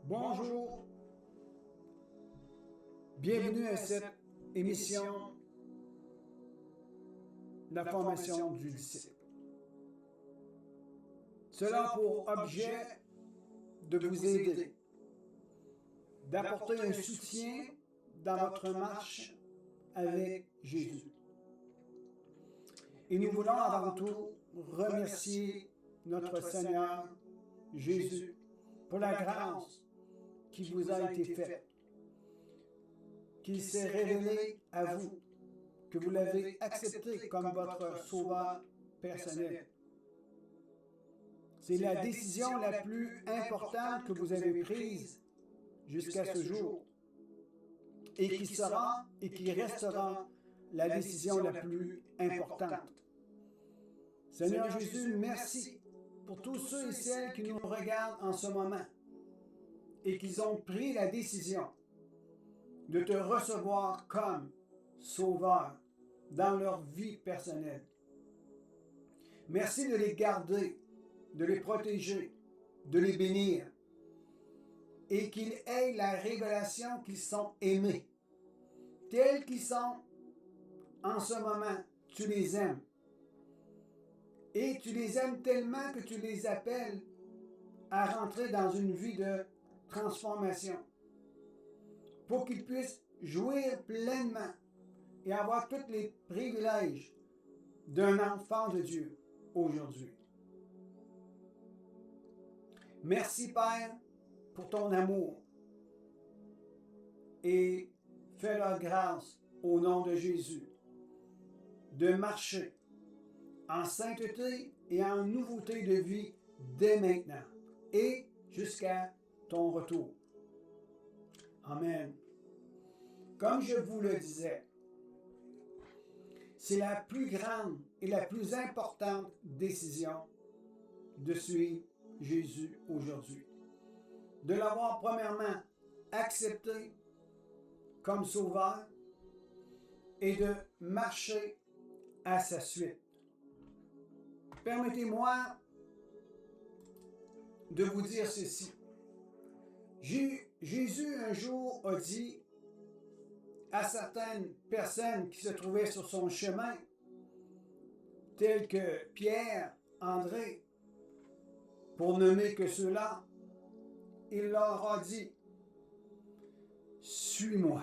Bonjour, bienvenue à cette émission de la formation du disciple. Cela a pour objet de vous aider, d'apporter un soutien dans votre marche avec Jésus. Et nous voulons avant tout remercier notre Seigneur Jésus pour la grâce qui vous a été faite, qu'il s'est révélé à vous, que vous l'avez accepté comme votre sauveur personnel. C'est la décision la plus importante que vous avez prise jusqu'à ce jour et qui sera et qui restera la décision la plus importante. Seigneur Jésus, merci pour tous ceux et celles qui nous regardent en ce moment et qui ont pris la décision de te recevoir comme sauveur dans leur vie personnelle. Merci de les garder, de les protéger, de les bénir et qu'ils aient la révélation qu'ils sont aimés. Tels qu'ils sont en ce moment, tu les aimes. Et tu les aimes tellement que tu les appelles à rentrer dans une vie de transformation pour qu'ils puissent jouir pleinement et avoir tous les privilèges d'un enfant de Dieu aujourd'hui. Merci Père pour ton amour et fais-leur grâce au nom de Jésus de marcher en sainteté et en nouveauté de vie dès maintenant et jusqu'à ton retour. Amen. Comme je vous le disais, c'est la plus grande et la plus importante décision de suivre Jésus aujourd'hui. De l'avoir premièrement accepté comme sauveur et de marcher à sa suite. Permettez-moi de vous dire ceci. Jésus un jour a dit à certaines personnes qui se trouvaient sur son chemin, tels que Pierre, André, pour nommer que ceux-là, il leur a dit, « Suis-moi ».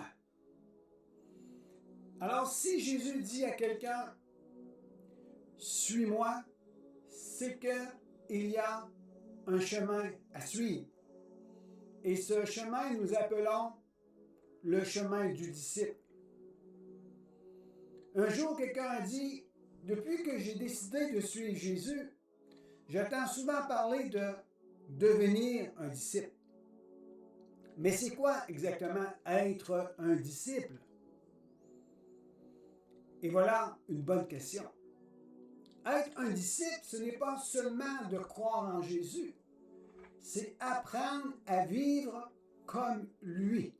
Alors si Jésus dit à quelqu'un, « Suis-moi », c'est qu'il y a un chemin à suivre. Et ce chemin, nous appelons le chemin du disciple. Un jour, quelqu'un a dit, depuis que j'ai décidé de suivre Jésus, j'entends souvent parler de devenir un disciple. Mais c'est quoi exactement être un disciple? Et voilà une bonne question. Être un disciple, ce n'est pas seulement de croire en Jésus, c'est apprendre à vivre comme lui.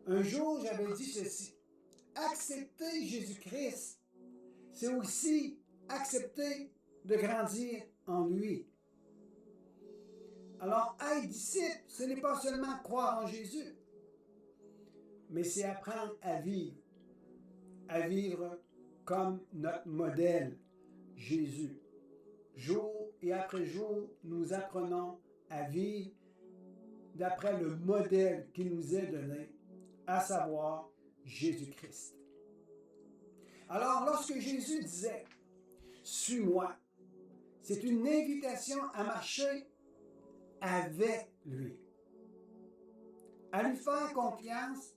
Un jour, j'avais dit ceci, accepter Jésus-Christ, c'est aussi accepter de grandir en lui. Alors, être disciple, ce n'est pas seulement croire en Jésus, mais c'est apprendre à vivre comme notre modèle, Jésus. Jour et après jour, nous apprenons à vivre d'après le modèle qui nous est donné, à savoir Jésus-Christ. Alors, lorsque Jésus disait « Suis-moi », c'est une invitation à marcher avec lui, à lui faire confiance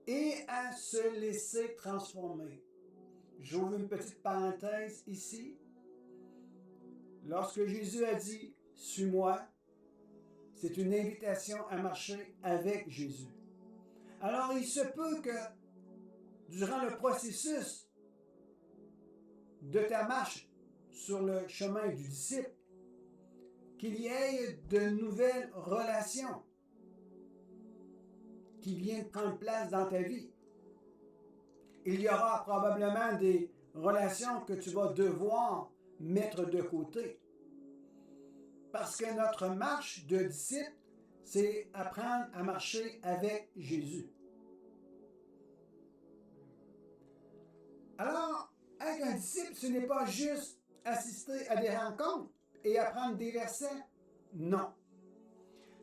et à se laisser transformer. J'ouvre une petite parenthèse ici. Lorsque Jésus a dit « Suis-moi », c'est une invitation à marcher avec Jésus. Alors, il se peut que durant le processus de ta marche sur le chemin du disciple, qu'il y ait de nouvelles relations qui viennent prendre place dans ta vie. Il y aura probablement des relations que tu vas devoir mettre de côté. Parce que notre marche de disciple, c'est apprendre à marcher avec Jésus. Alors, être un disciple, ce n'est pas juste assister à des rencontres et apprendre des versets. Non.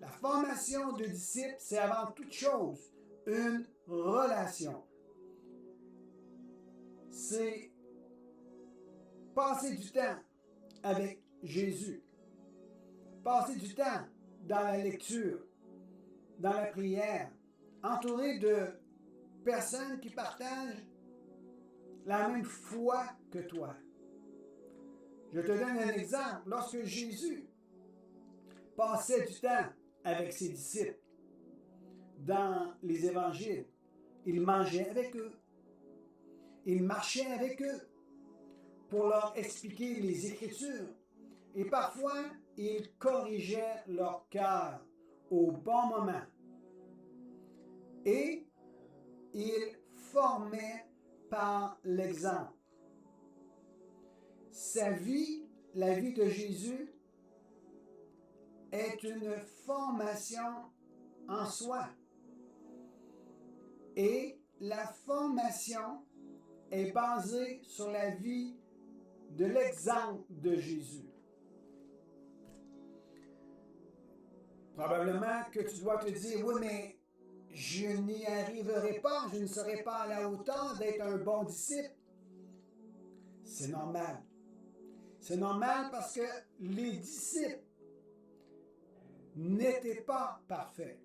La formation de disciple, c'est avant toute chose une relation. C'est passer du temps avec Jésus. Passer du temps dans la lecture, dans la prière, entouré de personnes qui partagent la même foi que toi. Je te donne un exemple. Lorsque Jésus passait du temps avec ses disciples dans les évangiles, il mangeait avec eux, il marchait avec eux pour leur expliquer les Écritures et parfois il corrigeait leur cœur au bon moment et il formait par l'exemple. Sa vie, la vie de Jésus, est une formation en soi. Et la formation est basée sur la vie de l'exemple de Jésus. Probablement que tu dois te dire, oui, mais je n'y arriverai pas, je ne serai pas à la hauteur d'être un bon disciple. C'est normal. C'est normal parce que les disciples n'étaient pas parfaits.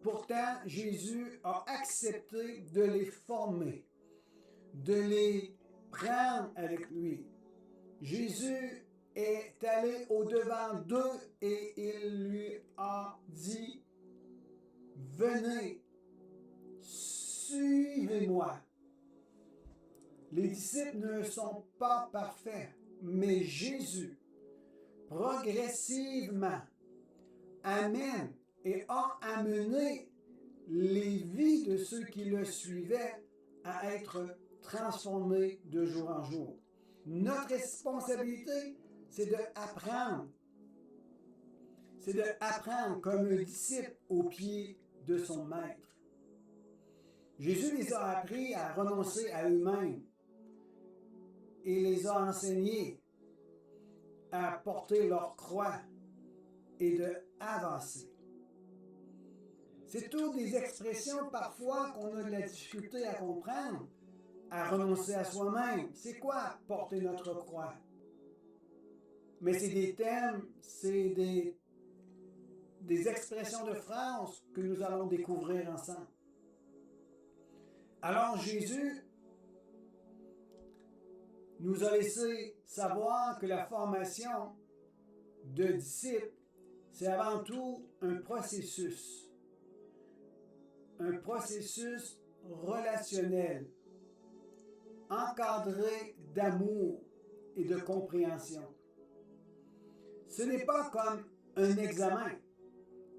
Pourtant, Jésus a accepté de les former, de les prendre avec lui. Jésus est allé au-devant d'eux et il lui a dit, « Venez, suivez-moi. » Les disciples ne sont pas parfaits, mais Jésus, progressivement, amène et a amené les vies de ceux qui le suivaient à être transformés de jour en jour. Notre responsabilité, c'est d'apprendre. C'est d'apprendre comme un disciple au pied de son maître. Jésus les a appris à renoncer à eux-mêmes et les a enseignés à porter leur croix et d'avancer. C'est toutes des expressions parfois qu'on a de la difficulté à comprendre, à renoncer à soi-même. C'est quoi porter notre croix? Mais c'est des thèmes, c'est des expressions de phrases que nous allons découvrir ensemble. Alors Jésus nous a laissé savoir que la formation de disciples, c'est avant tout un processus relationnel, encadré d'amour et de compréhension. Ce n'est pas comme un examen,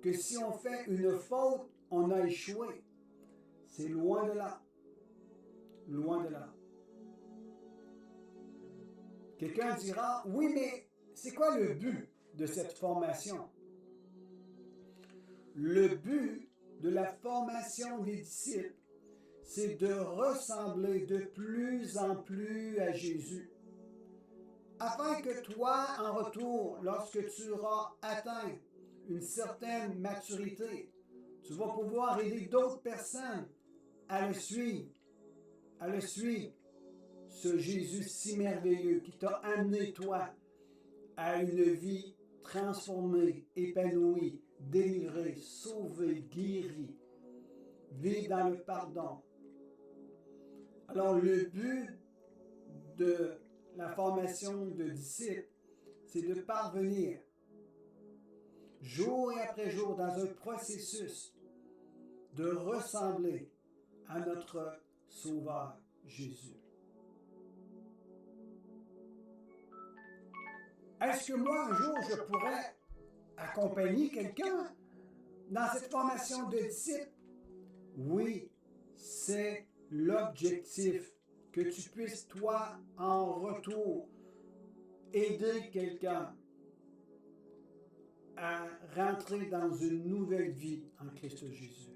que si on fait une faute, on a échoué. C'est loin de là. Loin de là. Quelqu'un dira, oui, mais c'est quoi le but de cette formation? Le but de la formation des disciples, c'est de ressembler de plus en plus à Jésus, afin que toi, en retour, lorsque tu auras atteint une certaine maturité, tu vas pouvoir aider d'autres personnes à le suivre, ce Jésus si merveilleux qui t'a amené, toi, à une vie transformée, épanouie, délivrée, sauvée, guérie, vivre dans le pardon. Alors, le but de la formation de disciples, c'est de parvenir jour et après jour dans un processus de ressembler à notre Sauveur Jésus. Est-ce que moi, un jour, je pourrais accompagner quelqu'un dans cette formation de disciples? Oui, c'est l'objectif, que tu puisses, toi, en retour, aider quelqu'un à rentrer dans une nouvelle vie en Christ Jésus.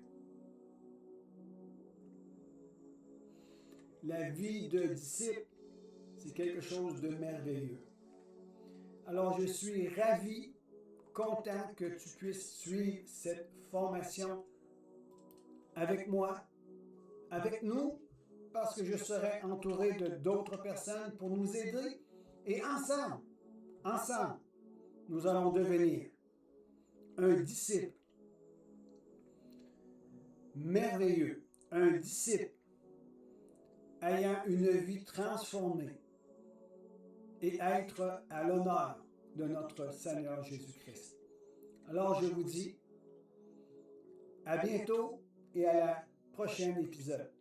La vie de disciple, c'est quelque chose de merveilleux. Alors, je suis ravi, content que tu puisses suivre cette formation avec moi, avec nous, parce que je serai entouré de d'autres personnes pour nous aider. Et ensemble, nous allons devenir un disciple merveilleux, un disciple ayant une vie transformée et être à l'honneur de notre Seigneur Jésus-Christ. Alors je vous dis à bientôt et à la prochaine épisode.